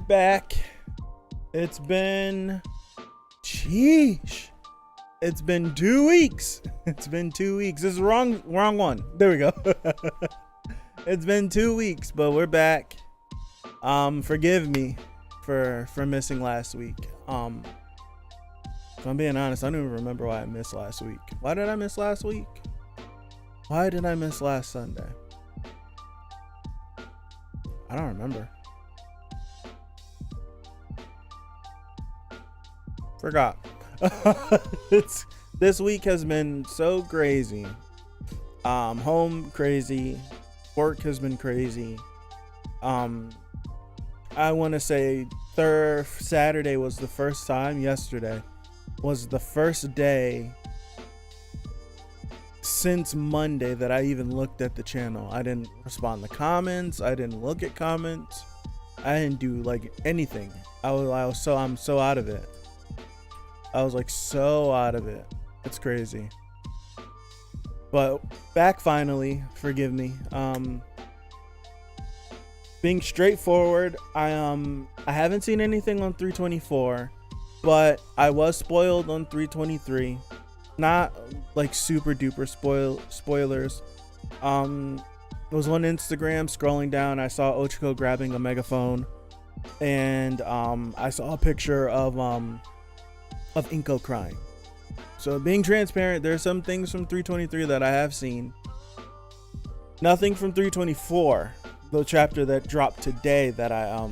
back. It's been, sheesh. It's been 2 weeks. It's been 2 weeks. This is wrong one. There we go. It's been 2 weeks, but we're back. Forgive me for missing last week. If I'm being honest, I don't even remember why I missed last week. Why did I miss last week? Why did I miss last Sunday? I don't remember. Forgot. This week has been so crazy. Home crazy. Work has been crazy. I want to say Saturday was the first time. Yesterday was the first day since Monday that I even looked at the channel. I didn't respond to comments. I didn't look at comments. I didn't do like anything. I'm so out of it. I was like so out of it. It's crazy. But back finally. Forgive me. Being straightforward, I haven't seen anything on 324, but I was spoiled on 323. Not like super duper spoilers. Was on Instagram scrolling down. I saw Ochiko grabbing a megaphone, and I saw a picture of Inko crying. So being transparent, there's some things from 323 that I have seen. Nothing from 324, the chapter that dropped today, that I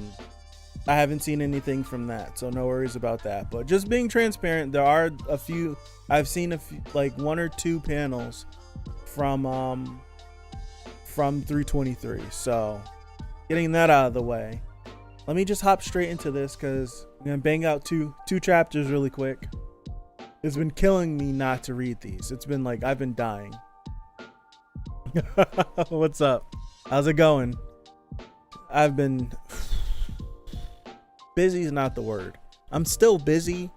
haven't seen anything from that, so no worries about that. But just being transparent, there are a few. I've seen a few, like 1 or 2 panels from 323. So getting that out of the way, let me just hop straight into this because I'm gonna bang out two chapters really quick. It's been killing me not to read these. It's been like I've been dying. What's up? How's it going? I've been busy is not the word. I'm still busy,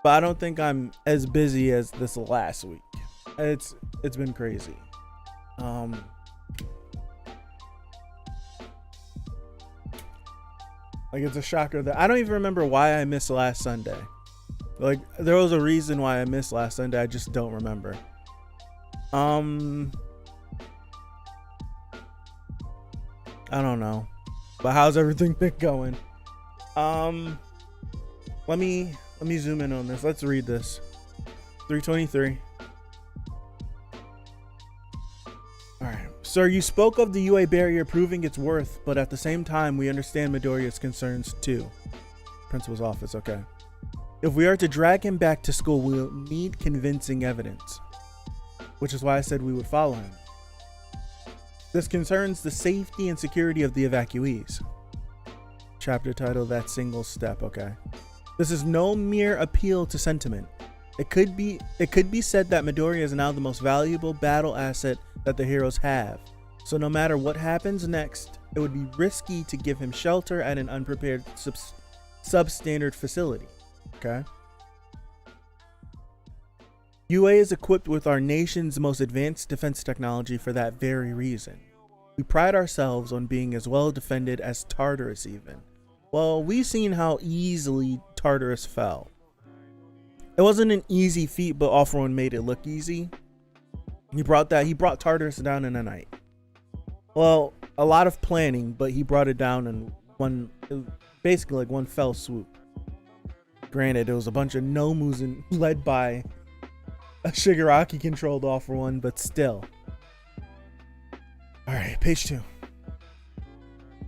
but I don't think I'm as busy as this last week. It's been crazy. Like, it's a shocker that I don't even remember why I missed last Sunday. Like, there was a reason why I missed last Sunday. I just don't remember. I don't know. But how's everything been going? Let me zoom in on this. Let's read this. 323. Alright. Sir, you spoke of the UA barrier proving its worth, but at the same time, we understand Midoriya's concerns too. Principal's office, okay. If we are to drag him back to school, we'll need convincing evidence. Which is why I said we would follow him. This concerns the safety and security of the evacuees. Chapter title, That Single Step, okay. This is no mere appeal to sentiment. It could be said that Midoriya is now the most valuable battle asset that the heroes have. So no matter what happens next, it would be risky to give him shelter at an unprepared substandard facility. Okay. UA is equipped with our nation's most advanced defense technology for that very reason. We pride ourselves on being as well defended as Tartarus even. Well, we've seen how easily Tartarus fell. It wasn't an easy feat, but All For One made it look easy. He brought Tartarus down in a night. Well, a lot of planning, but he brought it down in basically like one fell swoop. Granted, it was a bunch of Nomus and led by a Shigaraki controlled All For One, but still. Alright, page 2.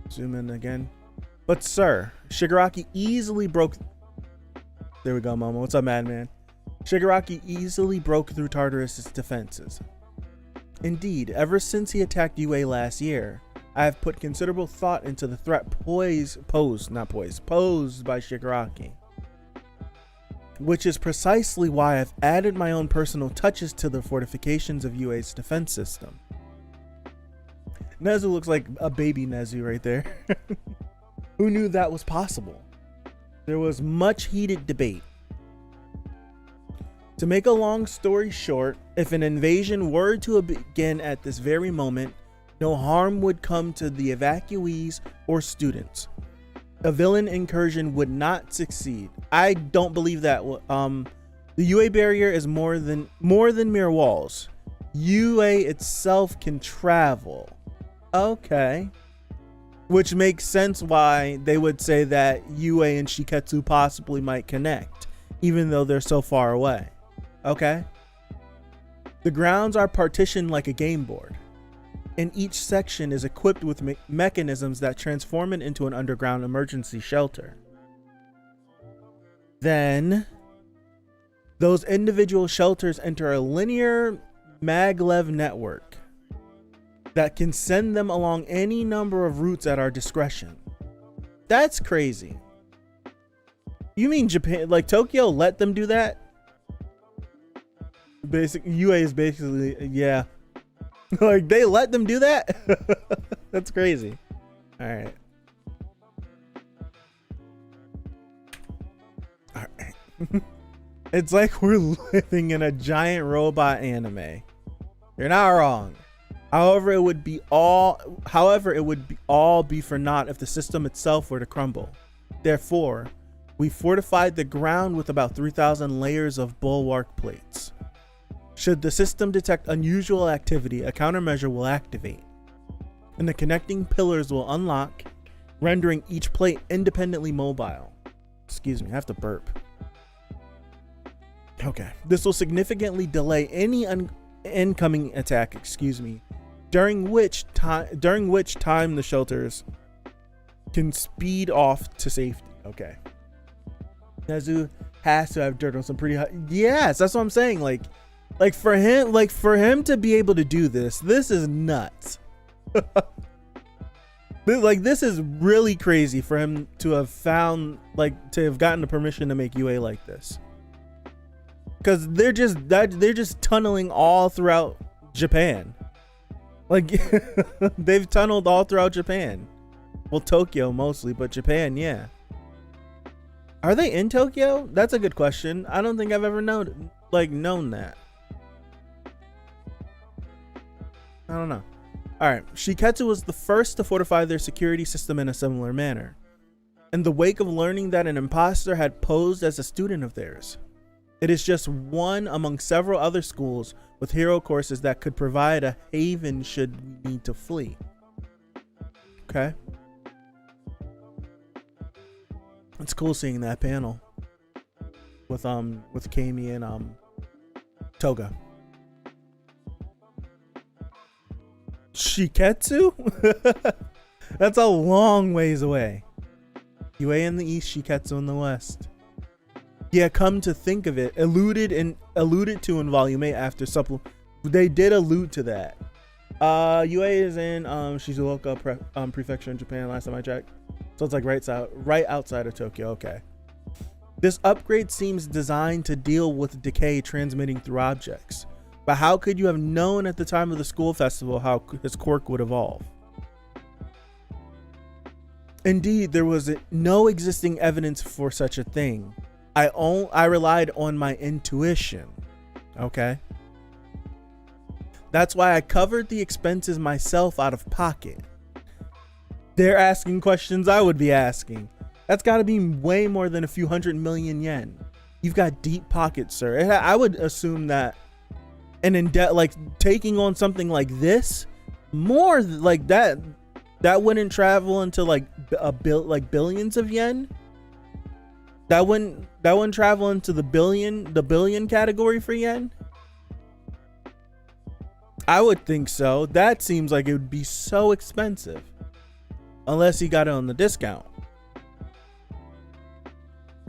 Zoom in again. But sir, Shigaraki easily broke... There we go, Momo. What's up, Madman? Shigaraki easily broke through Tartarus' defenses. Indeed, ever since he attacked UA last year, I have put considerable thought into the threat posed by Shigaraki. Which is precisely why I've added my own personal touches to the fortifications of UA's defense system. Nezu looks like a baby Nezu right there. Who knew that was possible? There was much heated debate. To make a long story short, if an invasion were to begin at this very moment, no harm would come to the evacuees or students. a villain incursion would not succeed. I don't believe that. The UA barrier is more than mere walls. UA itself can travel. Okay. Which makes sense why they would say that UA and Shiketsu possibly might connect, even though they're so far away. Okay. The grounds are partitioned like a game board, and each section is equipped with mechanisms that transform it into an underground emergency shelter. Then, those individual shelters enter a linear maglev network that can send them along any number of routes at our discretion. That's crazy. You mean Japan, like Tokyo, let them do that? UA is basically, yeah. Like they let them do that? That's crazy. All right. All right. It's like we're living in a giant robot anime. You're not wrong. However, it would all be for naught if the system itself were to crumble. Therefore, we fortified the ground with about 3,000 layers of bulwark plates. Should the system detect unusual activity, a countermeasure will activate, and the connecting pillars will unlock, rendering each plate independently mobile. Excuse me, I have to burp. Okay, this will significantly delay any incoming attack, during which time the shelters can speed off to safety. Okay. Nezu has to have dirt on some pretty high. Yes, that's what I'm saying. Like for him to be able to do this is nuts. This is really crazy for him to have to have gotten the permission to make UA like this. Because they're just tunneling all throughout Japan. Like they've tunneled all throughout Japan. Well, Tokyo mostly, but Japan, yeah. Are they in Tokyo? That's a good question. I don't think I've ever known that. I don't know. All right, Shiketsu was the first to fortify their security system in a similar manner, in the wake of learning that an imposter had posed as a student of theirs. It is just one among several other schools with hero courses that could provide a haven should we need to flee. Okay. It's cool seeing that panel with Kami and Toga. Shiketsu? That's a long ways away. UA in the east, Shiketsu in the west. Yeah, come to think of it, alluded to in Volume 8 after they did allude to that. UA is in Shizuoka Prefecture in Japan last time I checked. So it's like right outside of Tokyo. Okay. This upgrade seems designed to deal with decay transmitting through objects. But how could you have known at the time of the school festival how his quirk would evolve? Indeed, there was no existing evidence for such a thing. I relied on my intuition. Okay. That's why I covered the expenses myself out of pocket. They're asking questions I would be asking. That's got to be way more than a few 100 million yen. You've got deep pockets, sir. I would assume that, and in debt, like taking on something like this, more like that wouldn't travel into like billions of yen. That wouldn't travel into the billion category for yen. I would think so. That seems like it would be so expensive, unless he got it on the discount.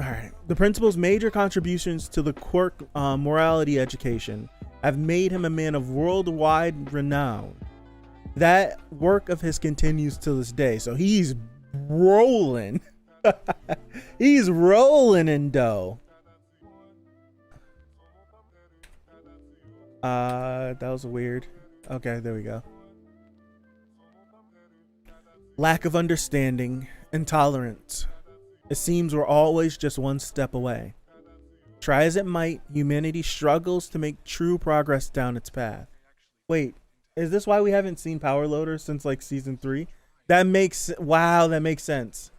All right. The principal's major contributions to the quirk morality education have made him a man of worldwide renown. That work of his continues to this day. So he's rolling. He's rolling in dough. That was weird. Okay, there we go. Lack of understanding, intolerance. It seems we're always just one step away. Try as it might, humanity struggles to make true progress down its path. Wait, is this why we haven't seen Power Loader since like season 3? That makes sense.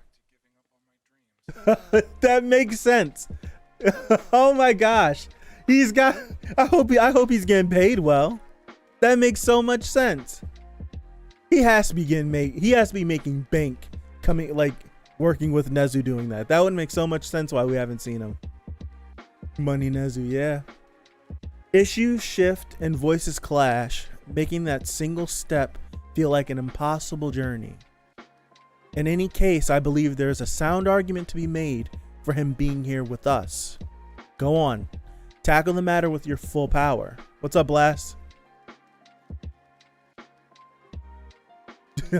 That makes sense. Oh my gosh. He's got I hope he's getting paid well. That makes so much sense. He has to be making bank coming, like, working with Nezu doing that. That would make so much sense why we haven't seen him. Money Nezu, yeah. Issues shift and voices clash, making that single step feel like an impossible journey. In any case, I believe there is a sound argument to be made for him being here with us. Go on. Tackle the matter with your full power. What's up, Blast?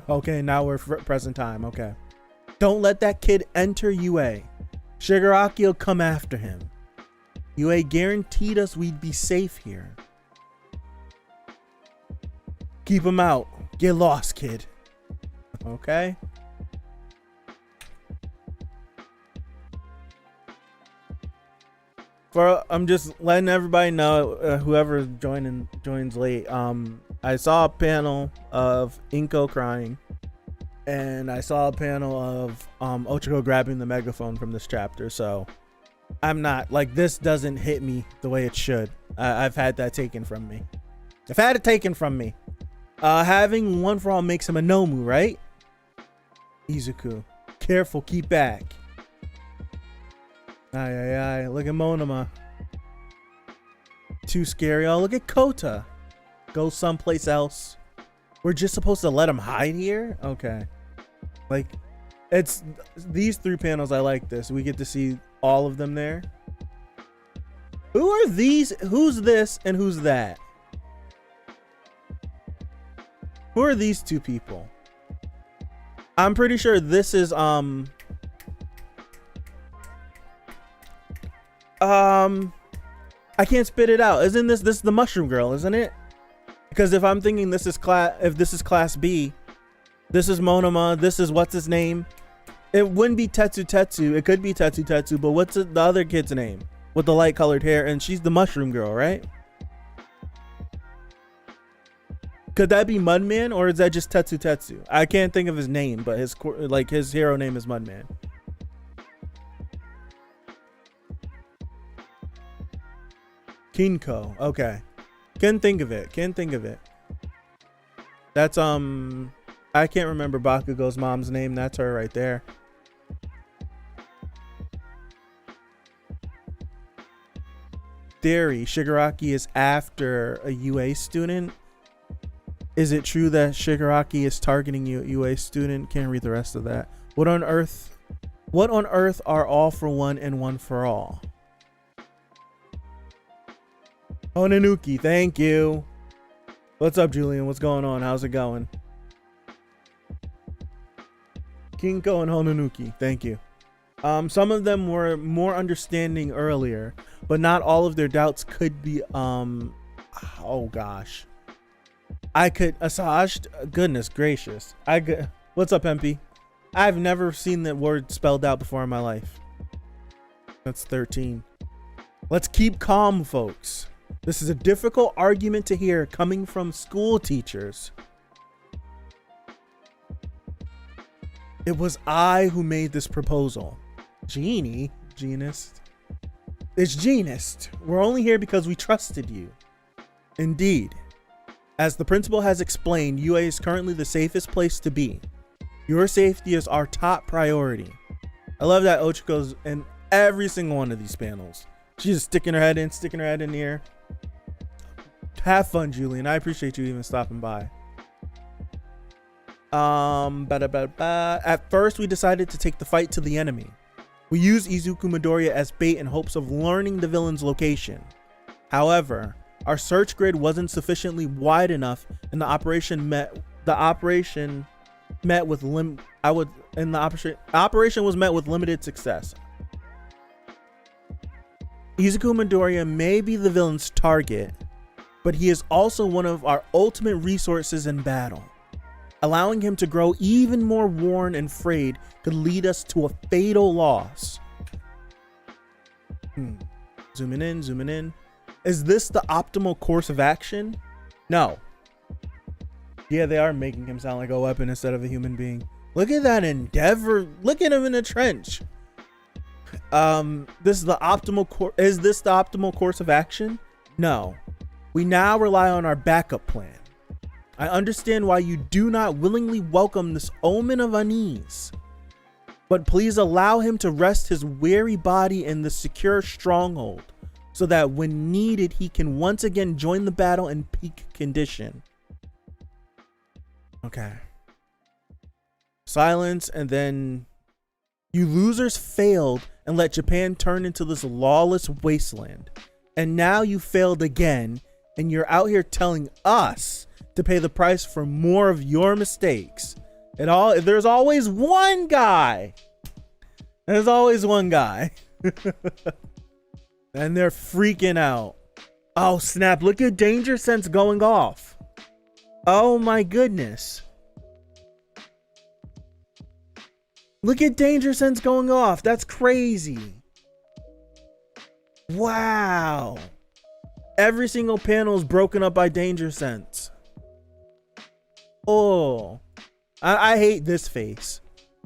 Okay, now we're present time. Okay. Don't let that kid enter UA. Shigaraki will come after him. UA guaranteed us we'd be safe here. Keep him out. Get lost, kid. Okay. I'm just letting everybody know, whoever joins late. I saw a panel of Inko crying, and I saw a panel of Ochako grabbing the megaphone from this chapter. So I'm not like, this doesn't hit me the way it should. I've had that taken from me. Having one for all makes him a Nomu, right? Izuku, careful, keep back. Aye. Look at Monoma. Too scary. Oh, look at Kota. Go someplace else. We're just supposed to let him hide here? Okay. Like, it's these three panels. I like this. We get to see all of them there. Who are these? Who's this and who's that? Who are these two people? I'm pretty sure this is I can't spit it out. Isn't this is the mushroom girl, isn't it? Because if I'm thinking this is class B, this is Monoma, this is what's his name? It wouldn't be Tetsu. It could be Tetsu, but what's the other kid's name with the light colored hair? And she's the mushroom girl, right? Could that be Mudman, or is that just Tetsu? I can't think of his name, but his hero name is Mudman. Kinko. Okay. Can't think of it. That's I can't remember Bakugo's mom's name. That's her right there. Theory. Shigaraki is after a UA student. Is it true that Shigaraki is targeting a UA student? Can't read the rest of that. What on earth are all for one and one for all? Onanuki, thank you. What's up, Julian? What's going on? How's it going? Kinko and Hononuki, thank you. Some of them were more understanding earlier, but not all of their doubts could be oh gosh. Asajj, goodness gracious. What's up, MP? I've never seen that word spelled out before in my life. That's 13. Let's keep calm, folks. This is a difficult argument to hear coming from school teachers. It was I who made this proposal. Genist. It's Genist. We're only here because we trusted you. Indeed. As the principal has explained, UA is currently the safest place to be. Your safety is our top priority. I love that Ochiko's in every single one of these panels. She's just sticking her head in here. Have fun, Julian. I appreciate you even stopping by. At first, we decided to take the fight to the enemy. We used Izuku Midoriya as bait in hopes of learning the villain's location. Operation wasn't sufficiently wide enough, and the operation was met with limited success. Izuku Midoriya may be the villain's target, but he is also one of our ultimate resources in battle. Allowing him to grow even more worn and frayed could lead us to a fatal loss. Zooming in. Is this the optimal course of action? No. Yeah, they are making him sound like a weapon instead of a human being. Look at that endeavor. Look at him in the trench. This is the optimal is this the optimal course of action? No. We now rely on our backup plan. I understand why you do not willingly welcome this omen of unease, but please allow him to rest his weary body in the secure stronghold so that when needed he can once again join the battle in peak condition. Okay. Silence, and then you losers failed and let Japan turn into this lawless wasteland. And now you failed again, and you're out here telling us to pay the price for more of your mistakes. There's always one guy. There's always one guy. And they're freaking out. Oh snap, look at danger sense going off. Oh my goodness. Look at danger sense going off. That's crazy. Wow. Every single panel is broken up by danger sense. Oh, I hate this face.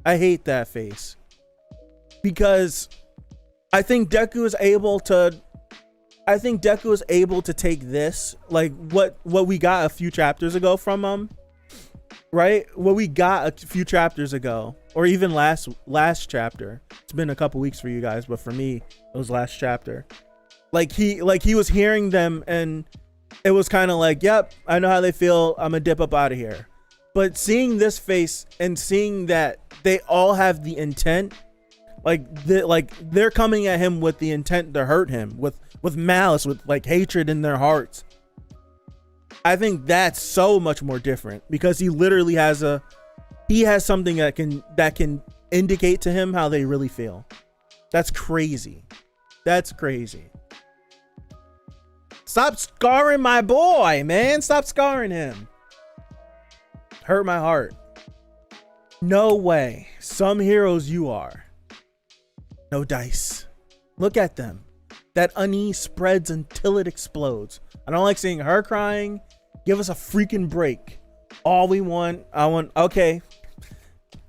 I hate that face. Because I think Deku is able to take this, like what we got a few chapters ago from him. Right? What we got a few chapters ago, or even last chapter. It's been a couple weeks for you guys, but for me, it was last chapter. Like he was hearing them, and it was kind of like, yep, I know how they feel. I'm gonna dip up out of here. But seeing this face and seeing that they all have the intent, they're coming at him with the intent to hurt him, with malice, with like hatred in their hearts. I think that's so much more different because he literally has something that can indicate to him how they really feel. That's crazy. That's crazy. Stop scarring my boy, man. Stop scarring him. Hurt my heart. No way. Some heroes you are. No dice. Look at them. That unease spreads until it explodes. I don't like seeing her crying. Give us a freaking break. All we want, okay.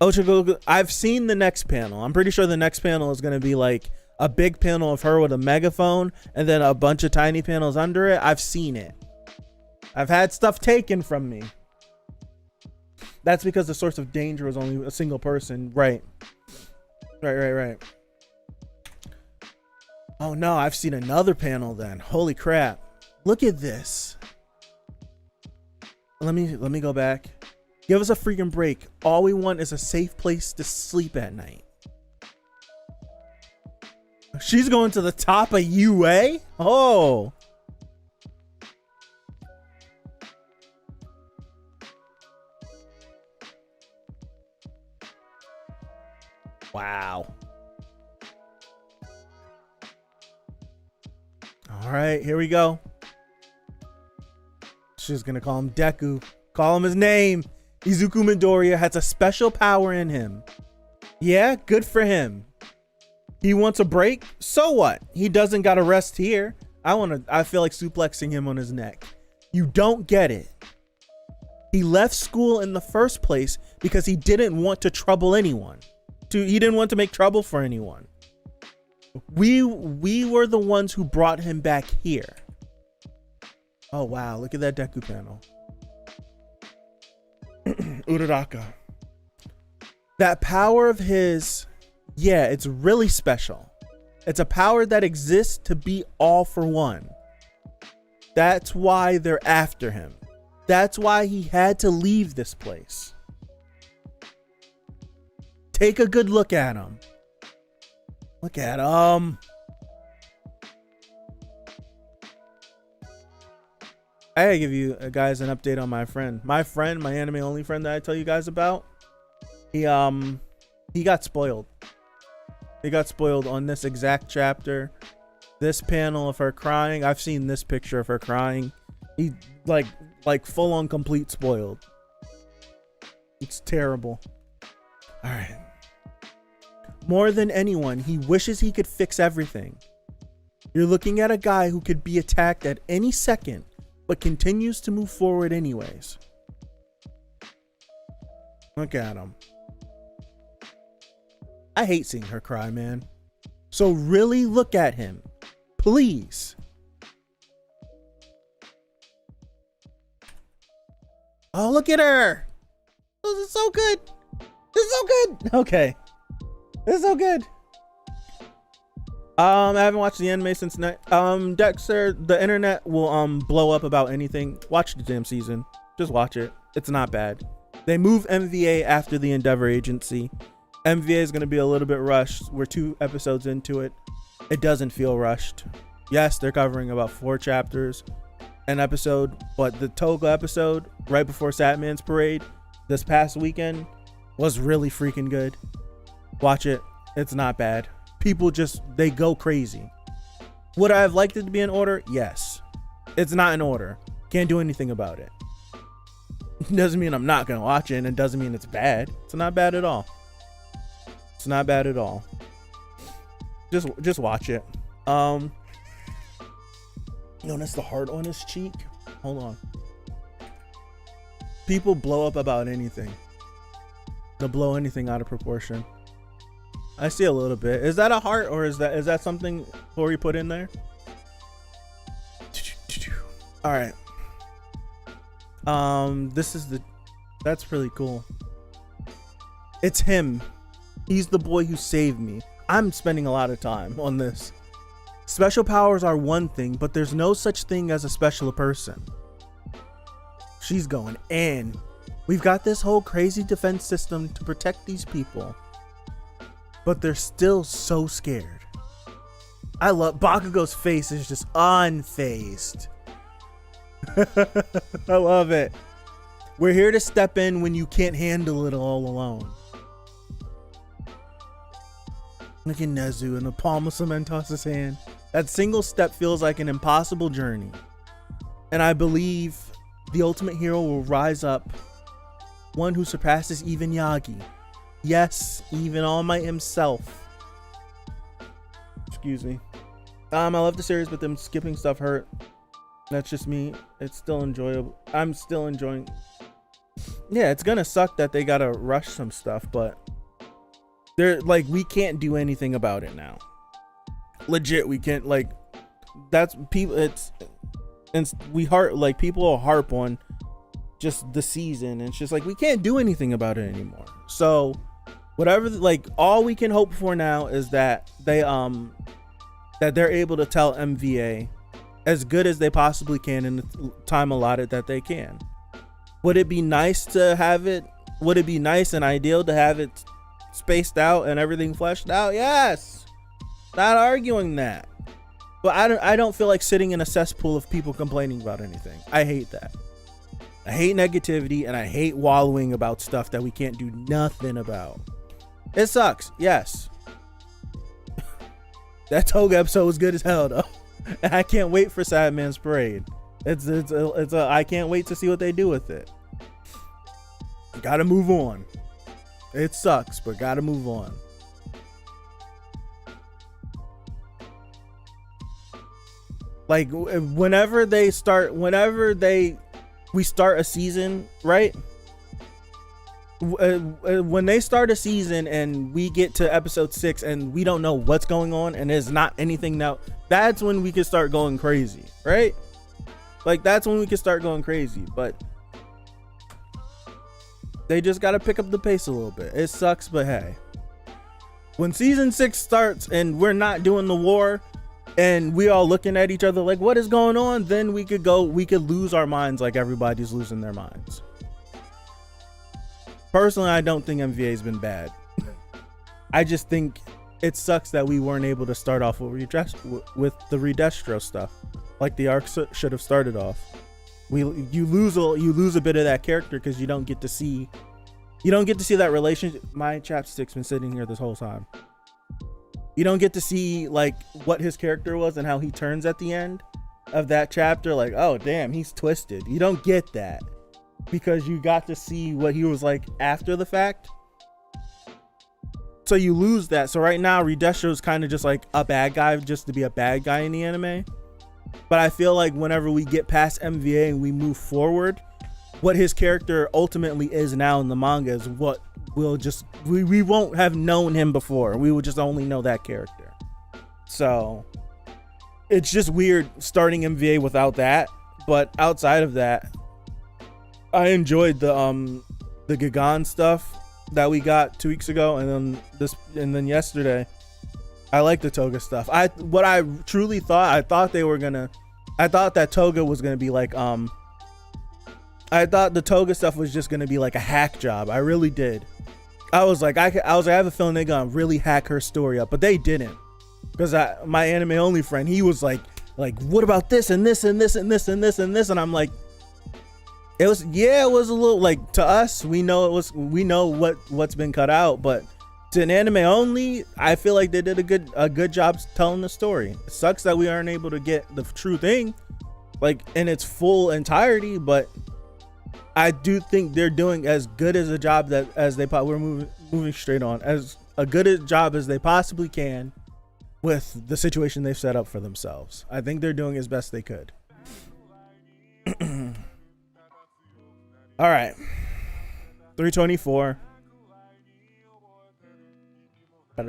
Ochagoku, I've seen the next panel. I'm pretty sure the next panel is going to be like a big panel of her with a megaphone and then a bunch of tiny panels under it. I've seen it. I've had stuff taken from me. That's because the source of danger was only a single person. Right. Oh no, I've seen another panel then. Holy crap. Look at this. Let me go back. Give us a freaking break. All we want is a safe place to sleep at night. She's going to the top of UA? Oh. Wow. All right, here we go. She's gonna call him Deku. Call him his name. Izuku Midoriya has a special power in him. Yeah, good for him. He wants a break. So what? He doesn't gotta rest here. I feel like suplexing him on his neck. You don't get it. He left school in the first place because he didn't want to trouble anyone. He didn't want to make trouble for anyone. We were the ones who brought him back here. Oh wow, look at that Deku panel. Uraraka. That power of his, yeah, it's really special. It's a power that exists to be all for one. That's why they're after him. That's why he had to leave this place. Take a good look at him. Look at him. I gotta give you guys an update on my friend. My anime only friend that I tell you guys about. He got spoiled. He got spoiled on this exact chapter. This panel of her crying. I've seen this picture of her crying. He like full on complete spoiled. It's terrible. All right. More than anyone, he wishes he could fix everything. You're looking at a guy who could be attacked at any second, but continues to move forward anyways. Look at him. I hate seeing her cry, man. So really look at him, please. Oh, look at her. This is so good. This is so good. Okay. This is so good. I haven't watched the anime since Dexter. The internet will blow up about anything. Watch the damn season. Just watch it. It's not bad. They move MVA after the Endeavor Agency. MVA is going to be a little bit rushed. We're 2 episodes into it. It doesn't feel rushed. Yes, they're covering about 4 chapters an episode, but the Toga episode right before Satman's Parade this past weekend was really freaking good. Watch it. It's not bad. People they go crazy. Would I have liked it to be in order? Yes. It's not in order. Can't do anything about it. Doesn't mean I'm not gonna watch it, and it doesn't mean it's bad. It's not bad at all. It's not bad at all. Just watch it. Notice the heart on his cheek. Hold on. People blow up about anything. They'll blow anything out of proportion. I see a little bit. Is that a heart, or is that something Hori put in there? All right. That's really cool. It's him. He's the boy who saved me. I'm spending a lot of time on this. Special powers are one thing, but there's no such thing as a special person. She's going in. We've got this whole crazy defense system to protect these people, but they're still so scared. I love Bakugo's face is just unfazed. I love it. We're here to step in when you can't handle it all alone. Look at Nezu in the palm of Cementos' hand. That single step feels like an impossible journey. And I believe the ultimate hero will rise up. One who surpasses even Yagi. Yes, even All Might himself. Excuse me. I love the series, but them skipping stuff hurt. That's just me. It's still enjoyable. I'm still enjoying. Yeah, it's gonna suck that they gotta rush some stuff, but they're like, we can't do anything about it now. Legit, we can't. Like, that's people. People will harp on just the season, and it's just like, we can't do anything about it anymore. So whatever, like, all we can hope for now is that they're able to tell MVA as good as they possibly can in the time allotted that they can. Would it be nice to have it? Would it be nice and ideal to have it spaced out and everything fleshed out? Yes. Not arguing that. But I don't feel like sitting in a cesspool of people complaining about anything. I hate that. I hate negativity, and I hate wallowing about stuff that we can't do nothing about. It sucks. Yes. That Toga episode was good as hell, though. And I can't wait for Sadman's Parade. I can't wait to see what they do with it. Gotta move on. It sucks, but gotta move on. Like, whenever we start a season, right? When they start a season and we get to episode 6 and we don't know what's going on and there's not anything now, that's when we can start going crazy, right? Like, that's when we can start going crazy. But they just got to pick up the pace a little bit. It sucks, but hey, when season 6 starts and we're not doing the war and we all looking at each other like, what is going on? Then we could lose our minds like everybody's losing their minds. Personally, I don't think MVA has been bad. I just think it sucks that we weren't able to start off with the Redestro stuff, like the arc should have started off. You lose a bit of that character because you don't get to see that relationship. My chapstick's been sitting here this whole time. You don't get to see like what his character was and how he turns at the end of that chapter. Like, oh damn, he's twisted. You don't get that because you got to see what he was like after the fact. So you lose that. So right now, Redestro is kind of just like a bad guy, just to be a bad guy in the anime. But I feel like whenever we get past MVA and we move forward, what his character ultimately is now in the manga is what we won't have known him before. We will just only know that character. So it's just weird starting MVA without that. But outside of that, I enjoyed the Gagan stuff that we got 2 weeks ago, and then yesterday. I like the Toga stuff. I thought that Toga was gonna be like I thought the Toga stuff was just gonna be like a hack job. I really did. I was like, I have a feeling they're gonna really hack her story up, but they didn't. Because my anime only friend, he was like, what about this and this and this and this and this and this? And I'm like, it was a little like, to us, we know what's been cut out, but to an anime only, I feel like they did a good job telling the story. It sucks that we aren't able to get the true thing like in its full entirety, but I do think they're doing as good as a job we're moving straight on, as a good a job as they possibly can with the situation they've set up for themselves. I think they're doing as best they could. All right, 324. All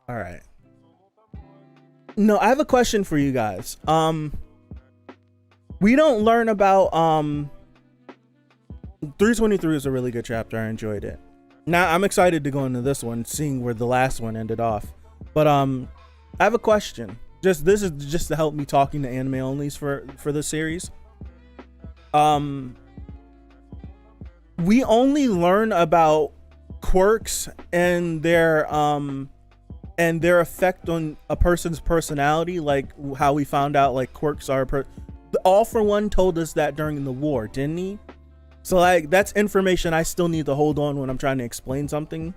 right. No, I have a question for you guys. We don't learn about 323 is a really good chapter. I enjoyed it. Now I'm excited to go into this one, seeing where the last one ended off. But I have a question. This is just to help me talking to anime onlys for the series. We only learn about quirks and their effect on a person's personality, like how we found out like quirks are All For One told us that during the war, didn't he? So like that's information I still need to hold on when I'm trying to explain something,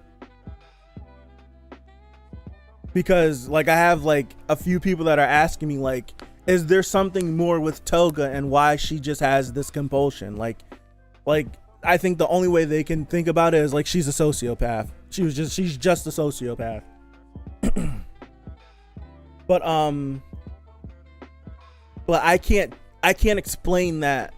because like I have like a few people that are asking me like, is there something more with Toga and why she just has this compulsion? Like I think the only way they can think about it is like she's a sociopath. She's just a sociopath. But I can't explain that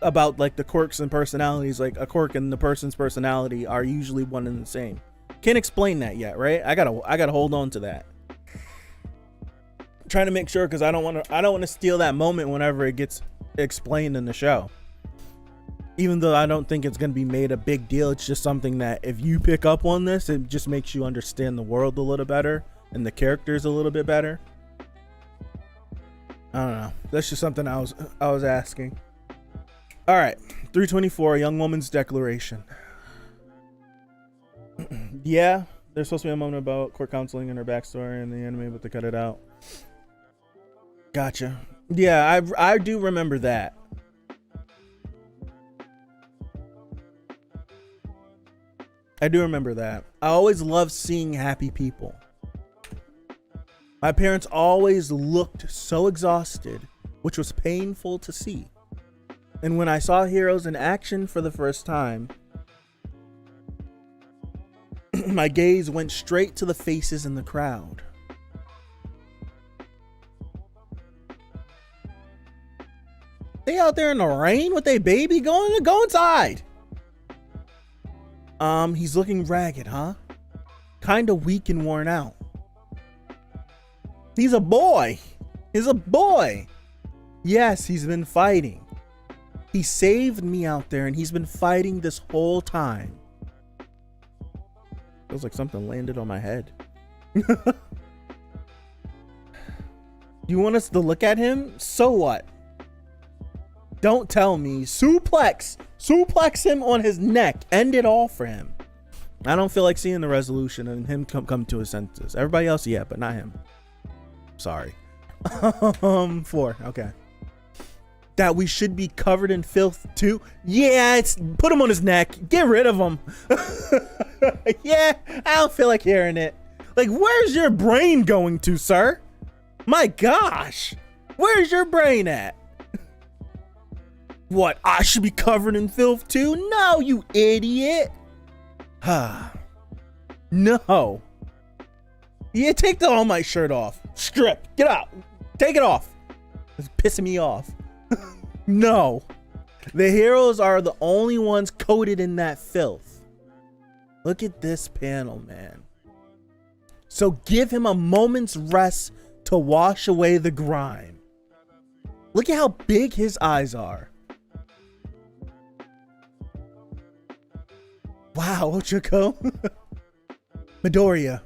about like the quirks and personalities. Like a quirk and the person's personality are usually one and the same. Can't explain that yet, right? I gotta hold on to that. I'm trying to make sure, because I don't want to steal that moment whenever it gets explained in the show. Even though I don't think it's going to be made a big deal, it's just something that if you pick up on this, it just makes you understand the world a little better and the characters a little bit better. I don't know. That's just something I was asking. All right, 324, Young Woman's Declaration. Yeah, there's supposed to be a moment about court counseling and her backstory in the anime, but they cut it out. Gotcha. Yeah, I do remember that. I do remember that. I always loved seeing happy people. My parents always looked so exhausted, which was painful to see. And when I saw heroes in action for the first time, my gaze went straight to the faces in the crowd. They out there in the rain with their baby? Go inside. He's looking ragged, huh? Kinda weak and worn out. He's a boy. Yes, he's been fighting. He saved me out there and he's been fighting this whole time. Feels like something landed on my head. You want us to look at him? So what? Don't tell me. Suplex him on his neck. End it all for him. I don't feel like seeing the resolution and him come to his senses. Everybody else, yeah, but not him. Sorry. 4. Okay. That we should be covered in filth too. Yeah, put him on his neck. Get rid of him. Yeah, I don't feel like hearing it. Like, where's your brain going to, sir? My gosh. Where's your brain at? What, I should be covered in filth too? No, you idiot. No. Yeah, take the All Might shirt off. Strip. Get out. Take it off. It's pissing me off. No. The heroes are the only ones coated in that filth. Look at this panel, man. So give him a moment's rest to wash away the grime. Look at how big his eyes are. Wow, Ochako. Midoriya.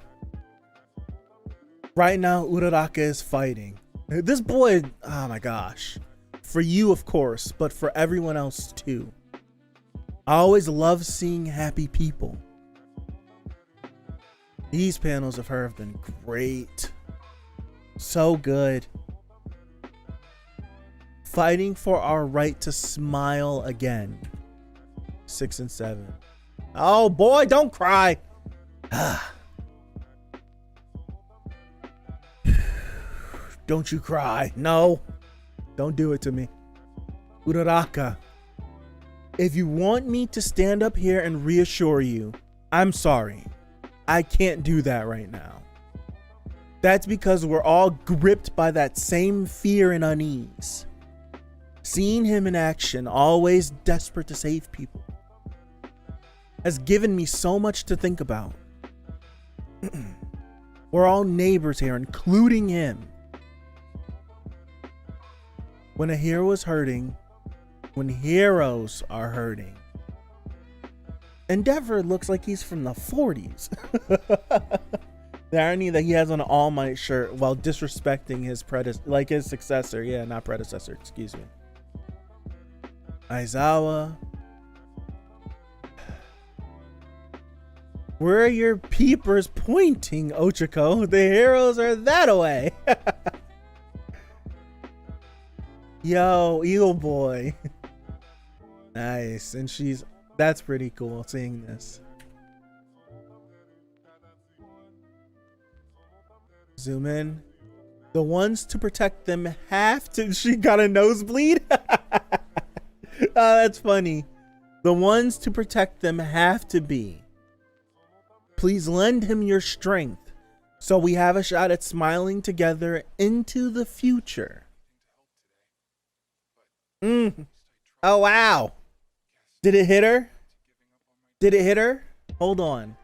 Right now, Uraraka is fighting. This boy, oh my gosh. For you, of course, but for everyone else too. I always love seeing happy people. These panels of her have been great. So good. Fighting for our right to smile again. 6 and 7. Oh boy, don't cry. Don't you cry. No. Don't do it to me. Uraraka. If you want me to stand up here and reassure you, I'm sorry. I can't do that right now. That's because we're all gripped by that same fear and unease. Seeing him in action, always desperate to save people, has given me so much to think about. We're all neighbors here, including him. When a hero is hurting, when heroes are hurting, Endeavor looks like he's from the 40s. The irony that he has on an All Might shirt while disrespecting his his successor. Yeah, not predecessor, excuse me. Aizawa. Where are your peepers pointing, Ochako? The heroes are that away. Yo, Eagle Boy. Nice. And that's pretty cool seeing this. Zoom in. The ones to protect them have to. She got a nosebleed. Oh, that's funny. The ones to protect them have to be. Please lend him your strength so we have a shot at smiling together into the future. Oh, wow. Did it hit her? Did it hit her? Hold on.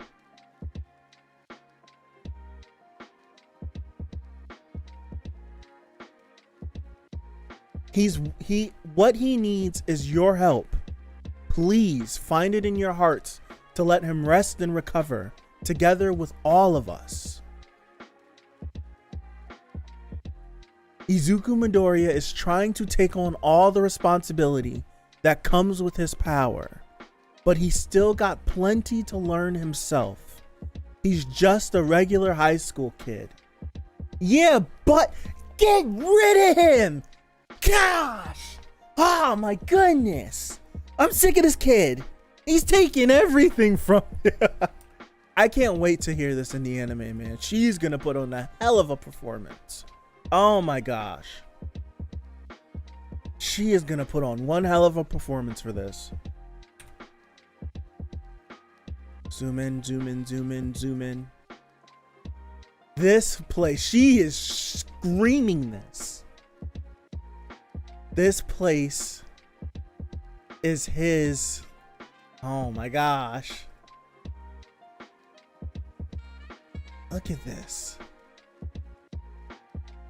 What he needs is your help. Please find it in your hearts to let him rest and recover together with all of us. Izuku Midoriya is trying to take on all the responsibility that comes with his power, but he's still got plenty to learn himself. He's just a regular high school kid. Yeah, but get rid of him! Gosh! Oh my goodness! I'm sick of this kid. He's taking everything from me. I can't wait to hear this in the anime, man. She's gonna put on a hell of a performance. Oh my gosh. She is gonna put on one hell of a performance for this. Zoom in, zoom in, zoom in, zoom in. This place, she is screaming this. This place is his. Oh my gosh. Look at this.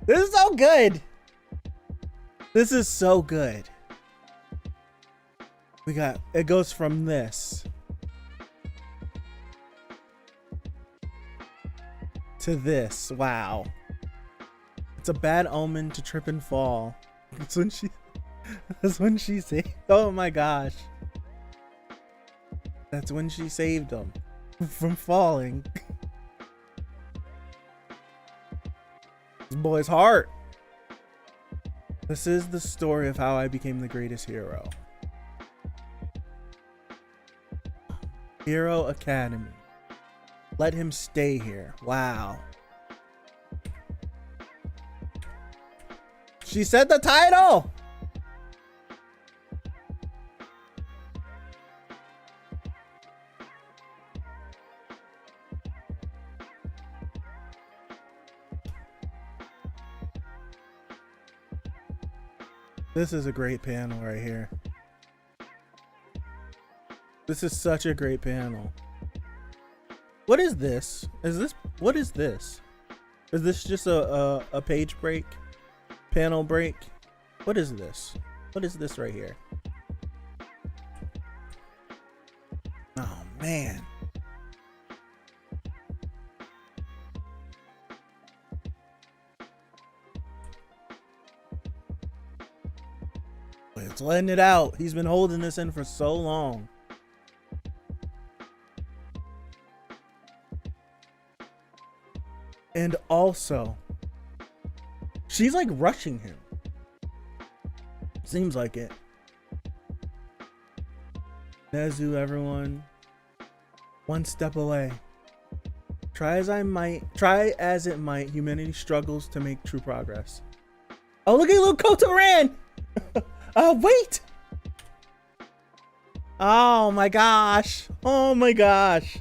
This is so good. This is so good. It goes from this to this. Wow. It's a bad omen to trip and fall. That's when she saved. Oh my gosh. That's when she saved him from falling. This boy's heart. This is the story of how I became the greatest hero. Hero Academy. Let him stay here. Wow. She said the title. This is a great panel right here. This is such a great panel. What is this? What is this? Is this just a page break? Panel break? What is this? What is this right here? Oh man. It's letting it out. He's been holding this in for so long. And also, she's like rushing him. Seems like it. Nezu, everyone. One step away. Try as it might, humanity struggles to make true progress. Oh, look at little Kota ran! Oh, wait! Oh my gosh. Oh my gosh.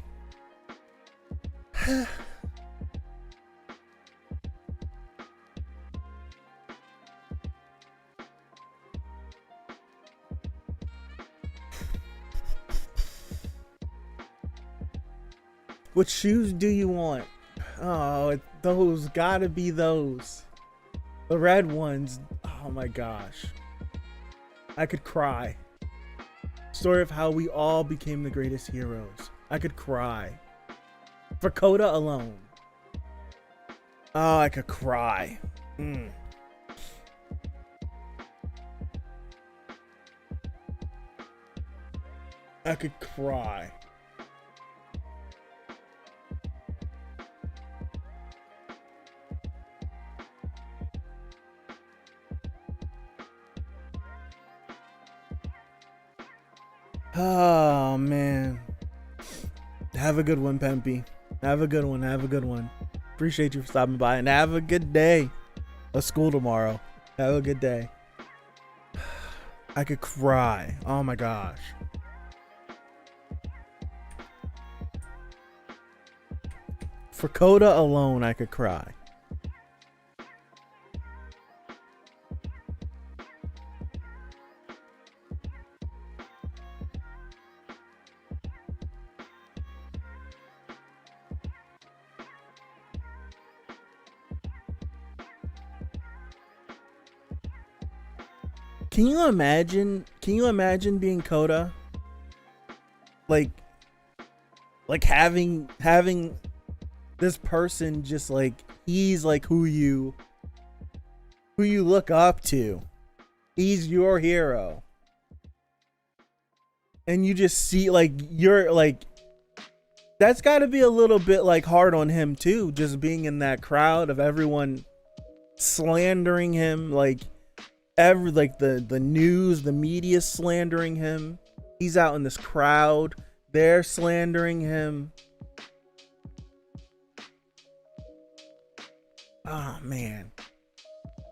What shoes do you want? Oh, those gotta be those. The red ones. Oh my gosh. I could cry. Story of how we all became the greatest heroes. I could cry. For Kota alone. Oh, I could cry. I could cry. Oh man. Have a good one, Pempy. Have a good one. Have a good one. Appreciate you for stopping by and have a good day. Let's school tomorrow. Have a good day. I could cry. Oh my gosh. For Kota alone, I could cry. Can you imagine being Kota? Like having this person just like he's like who you look up to. He's your hero. And you just see like you're like that's got to be a little bit like hard on him too, just being in that crowd of everyone slandering him, like the news, the media slandering him. He's out in this crowd, they're slandering him. Oh man,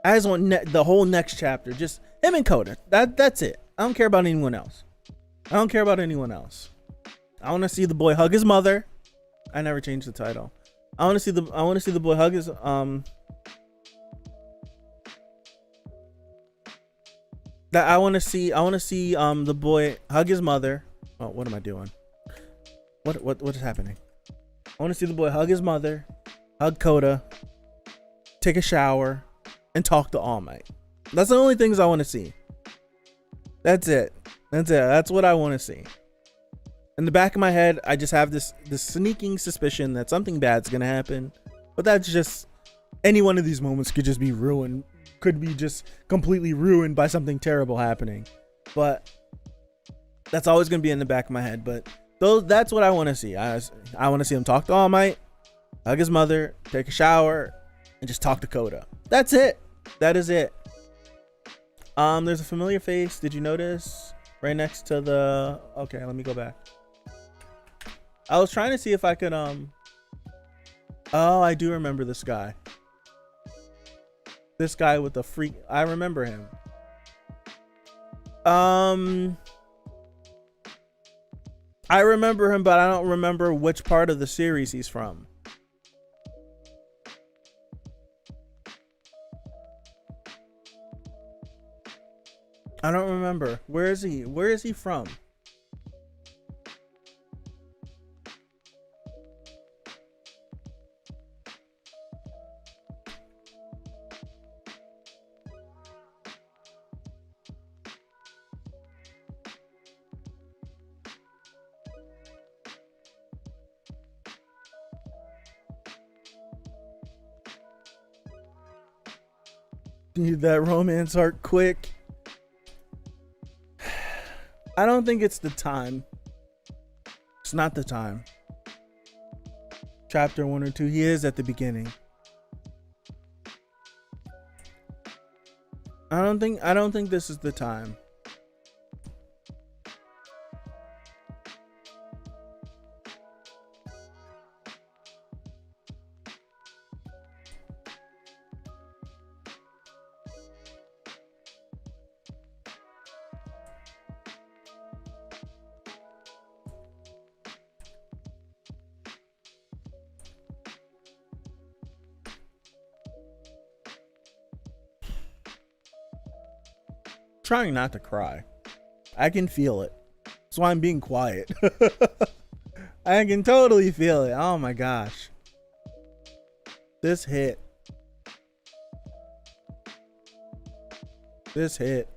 I just want the whole next chapter, just him and Kota. That's it. I don't care about anyone else. I want to see the boy hug his mother. I never changed the title. I want to see the boy hug his that I want to see the boy hug his mother. Oh, what am I doing? What is happening? I want to see the boy hug his mother, hug Kota, take a shower, and talk to All Might. That's the only things I want to see. That's it. That's what I want to see. In the back of my head, I just have this sneaking suspicion that something bad's gonna happen. But that's just, any one of these moments could just be ruined. Could be just completely ruined by something terrible happening. But that's always gonna be in the back of my head. But that's what I want to see. I want to see him talk to All Might, hug his mother, take a shower, and just talk to Kota. That's it. That is it. There's a familiar face. Did you notice? Right next to the... Okay, let me go back. I was trying to see if I could... Oh, I do remember this guy. This guy with the freak... I remember him. I remember him, but I don't remember which part of the series he's from. I don't remember. Where is he? Where is he from? Need that romance arc quick. I don't think it's the time. It's not the time. Chapter 1 or 2, he is at the beginning. I don't think this is the time. Trying not to cry. I can feel it. That's why I'm being quiet. I can totally feel it. Oh my gosh. This hit. This hit.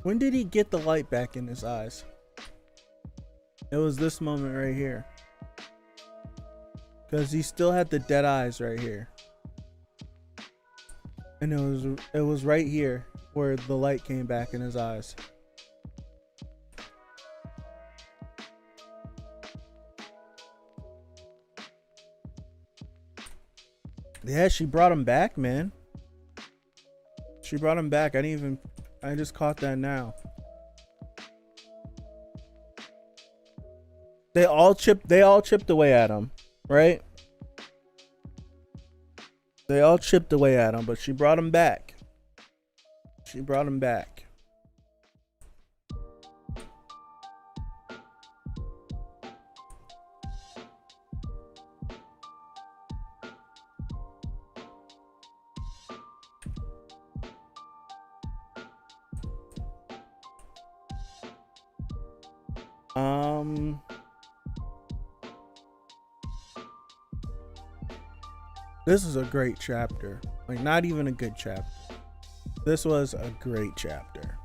When did he get the light back in his eyes? It was this moment right here. Because he still had the dead eyes right here. And it was right here where the light came back in his eyes. Yeah, she brought him back, man. She brought him back. I just caught that now. They all chipped away at him, right? They all chipped away at him, but she brought him back. She brought him back. This is a great chapter. Like, not even a good chapter. This was a great chapter.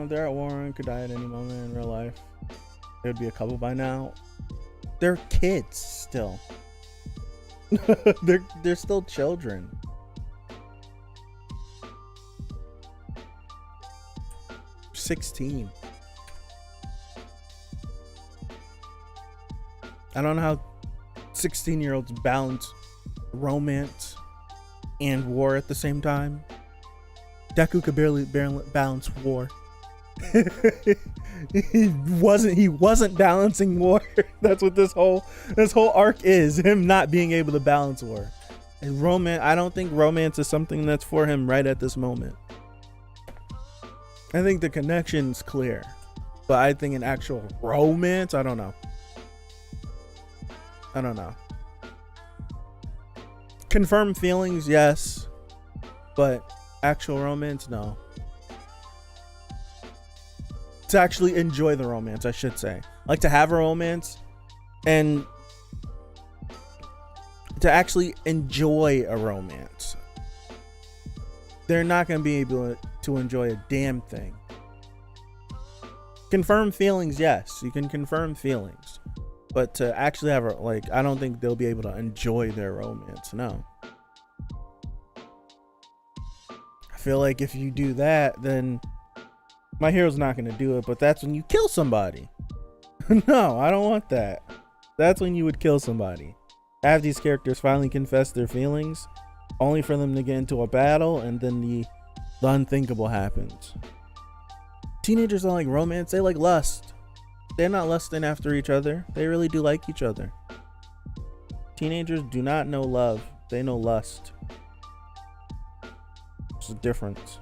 They're at war and could die at any moment in real life. There'd be a couple by now. They're kids still. they're still children. They're 16. I don't know how 16-year-olds balance romance and war at the same time. Deku could barely balance war. he wasn't balancing war. That's what this whole arc is, him not being able to balance war. And I don't think romance is something that's for him right at this moment. I think the connection's clear, but I think an actual romance, I don't know. Confirmed feelings, yes, but actual romance, no. To actually enjoy the romance, I should say. Like, to have a romance and to actually enjoy a romance. They're not going to be able to enjoy a damn thing. Confirm feelings, yes. You can confirm feelings. But to actually have I don't think they'll be able to enjoy their romance, no. I feel like if you do that, then my hero's not going to do it, but that's when you kill somebody. No, I don't want that. That's when you would kill somebody. Have these characters finally confess their feelings, only for them to get into a battle, and then the unthinkable happens. Teenagers don't like romance, they like lust. they're not lusting after each other. They really do like each other. Teenagers do not know love. They know lust. There's a difference.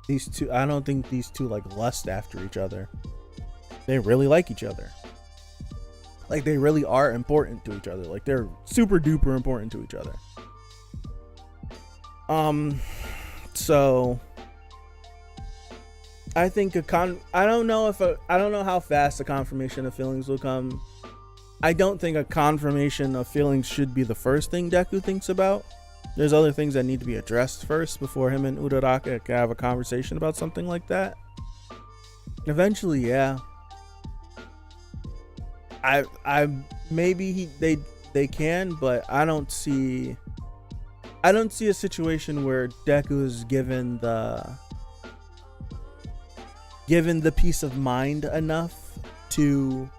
These two, I don't think these two like lust after each other. They really like each other. Like they really are important to each other. Like they're super duper important to each other. So I think I don't know how fast a confirmation of feelings will come. I don't think a confirmation of feelings should be the first thing Deku thinks about. There's other things that need to be addressed first before him and Uraraka can have a conversation about something like that. Eventually, yeah. I maybe they can, but I don't see a situation where Deku is given the peace of mind enough to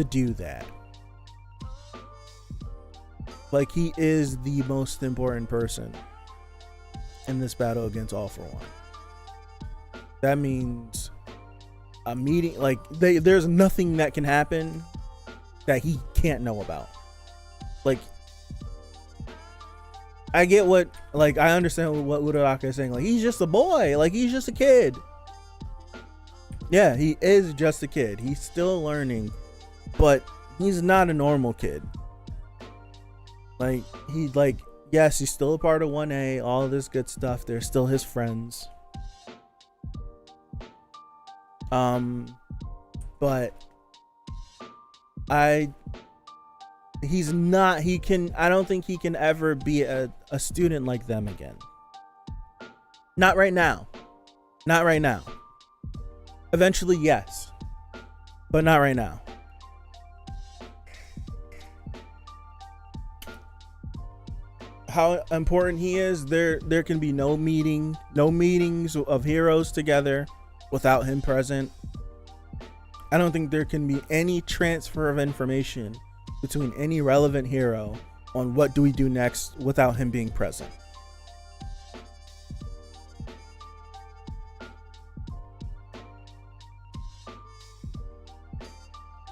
do that. Like he is the most important person in this battle against All For One. That means a meeting, like there's nothing that can happen that he can't know about. Like I get what, like I understand what Uraraka is saying. Like he's just a boy, like he's just a kid. Yeah, he is just a kid. He's still learning, but he's not a normal kid. Like yes, he's still a part of 1A, all of this good stuff. They're still his friends. But I don't think he can ever be a student like them again. Not right now. Not right now. Eventually, yes. But not right now. How important he is, there can be no meetings of heroes together without him present. I don't think there can be any transfer of information between any relevant hero on what do we do next without him being present.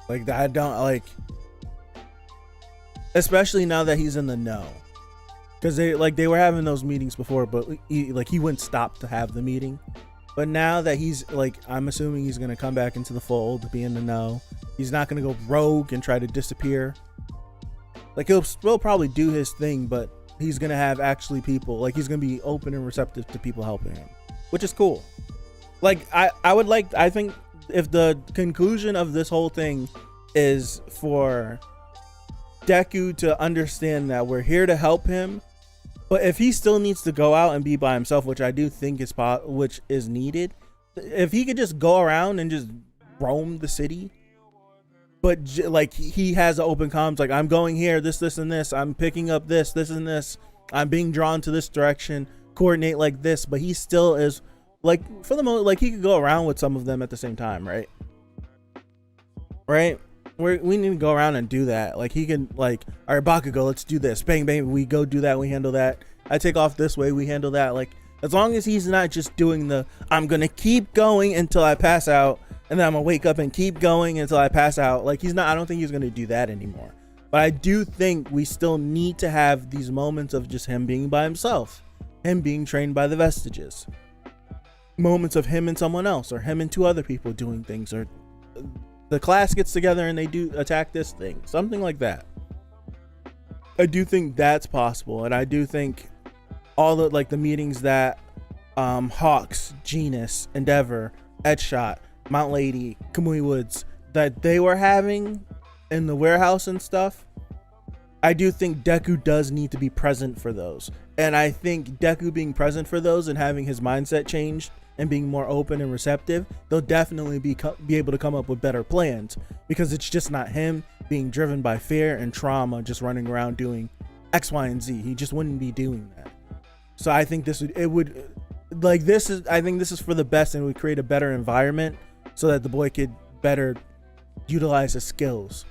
Like I don't like, especially now that he's in the know, because they were having those meetings before, but he wouldn't stop to have the meeting. But now that he's like, I'm assuming he's gonna come back into the fold, be in the know. He's not gonna go rogue and try to disappear. Like he'll still probably do his thing, but he's gonna have actually people, like he's gonna be open and receptive to people helping him, which is cool. Like I think if the conclusion of this whole thing is for Deku to understand that we're here to help him, but if he still needs to go out and be by himself, which I do think is needed, if he could just go around and just roam the city, but like he has an open comms, like I'm going here, this and this, I'm picking up this and this, I'm being drawn to this direction, coordinate like this, but he still is like, for the moment, like he could go around with some of them at the same time, right? We need to go around and do that. Like he can, like, all right, Bakugo, let's do this. Bang, bang, we go do that. We handle that. I take off this way. We handle that. Like, as long as he's not just doing the, I'm going to keep going until I pass out, and then I'm going to wake up and keep going until I pass out. Like he's not, I don't think he's going to do that anymore. But I do think we still need to have these moments of just him being by himself, him being trained by the vestiges, moments of him and someone else, or him and two other people doing things, or the class gets together and they do attack this thing, something like that. I do think that's possible, and I do think all the like the meetings that Hawks, Genus, Endeavor, Edgeshot, Mount Lady, Kamui Woods, that they were having in the warehouse and stuff, I do think Deku does need to be present for those. And I think Deku being present for those and having his mindset changed and being more open and receptive, they'll definitely be able to come up with better plans, because it's just not him being driven by fear and trauma, just running around doing X, Y, and Z. He just wouldn't be doing that. So I think I think this is for the best, and it would create a better environment so that the boy could better utilize his skills.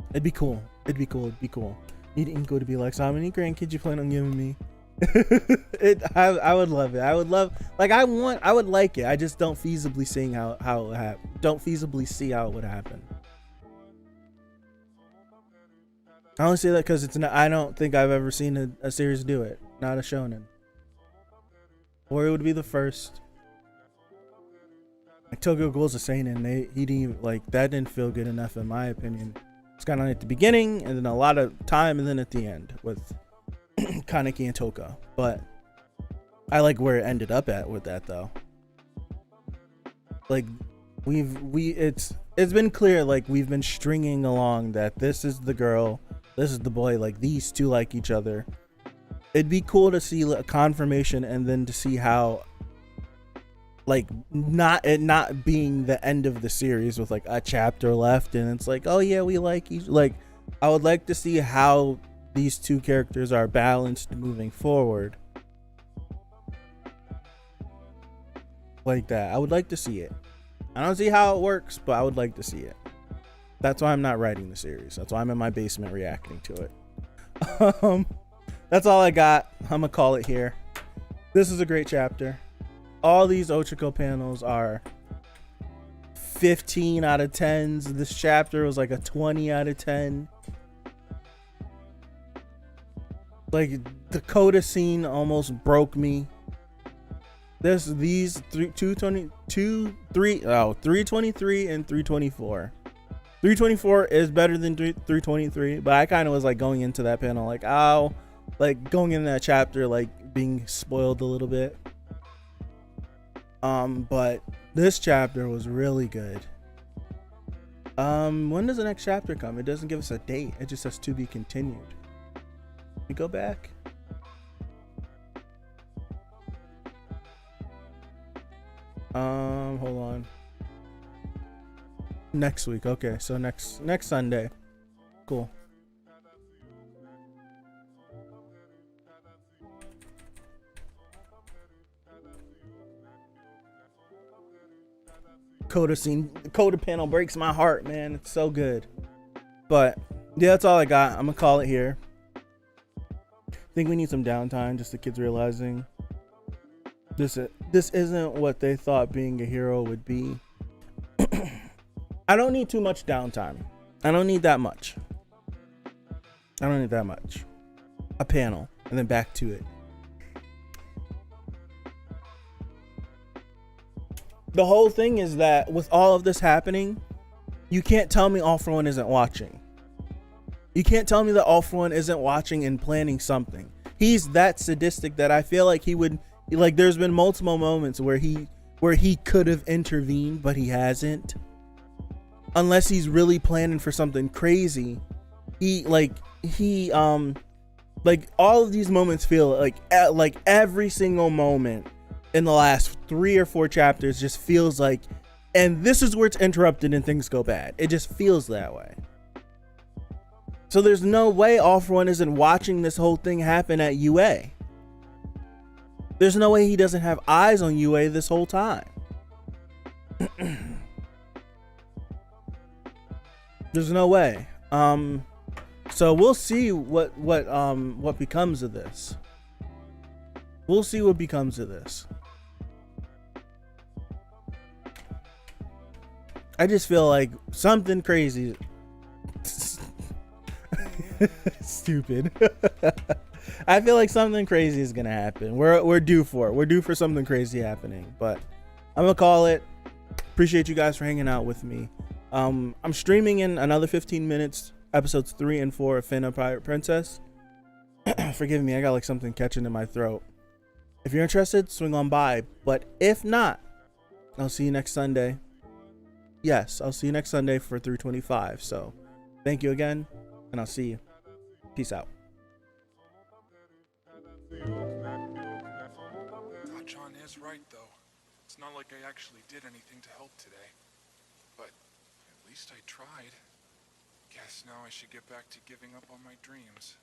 It'd be cool. Need Inko to be like, so how many grandkids you plan on giving me? I would love it. I would love, like, I would like it. I just don't feasibly seeing how it don't feasibly see how it would happen. I only say that because it's not, I don't think I've ever seen a series do it. Not a shonen. Or it would be the first. Like Tokyo Ghoul's a seinen. He didn't even, like, that didn't feel good enough in my opinion. It's kind of at the beginning and then a lot of time and then at the end with Kaneki and Toka. But I like where it ended up at with that though. Like it's been clear, like we've been stringing along that this is the girl, this is the boy, like these two like each other. It'd be cool to see a confirmation and then to see how, like, not being the end of the series with like a chapter left and it's like, oh yeah, we like each, like I would like to see how these two characters are balanced moving forward. Like that. I would like to see it. I don't see how it works, but I would like to see it. That's why I'm not writing the series. That's why I'm in my basement reacting to it. That's all I got. I'm gonna call it here. This is a great chapter. All these Ochako panels are 15 out of 10s. This chapter was like a 20 out of 10. Like the coda scene almost broke me. These 323 and 324. 324 is better than 323, but I kind of was like going into that panel like, ow, like going in that chapter like being spoiled a little bit. But this chapter was really good. When does the next chapter come? It doesn't give us a date. It just says to be continued. We go back. Hold on. Next week. Okay, so next Sunday. Cool. Coda scene, the Coda panel breaks my heart, man. It's so good. But yeah, that's all I got. I'm gonna call it here. I think we need some downtime, just the kids realizing this isn't what they thought being a hero would be. I don't need too much downtime. I don't need that much. A panel and then back to it. The whole thing is that with all of this happening, you can't tell me All For One isn't watching. You can't tell me that All For One isn't watching and planning something. He's that sadistic that I feel like he would, like, there's been multiple moments where he could have intervened, but he hasn't. Unless he's really planning for something crazy. Like all of these moments feel like every single moment in the last 3 or 4 chapters just feels like, and this is where it's interrupted and things go bad. It just feels that way. So there's no way All For One isn't watching this whole thing happen at UA. There's no way he doesn't have eyes on UA this whole time. There's no way. So we'll see what becomes of this. We'll see what becomes of this. I just feel like something crazy. Stupid. I feel like something crazy is gonna happen. We're due for it. We're due for something crazy happening. But I'm gonna call it. Appreciate you guys for hanging out with me. I'm streaming in another 15 minutes, episodes 3 and 4 of Phantom Pirate Princess. Forgive me, I got like something catching in my throat. If you're interested, swing on by. But if not, I'll see you next Sunday. Yes, I'll see you next Sunday for 325. So thank you again, and I'll see you. Peace out. John is right, though. It's not like I actually did anything to help today. But at least I tried. Guess now I should get back to giving up on my dreams.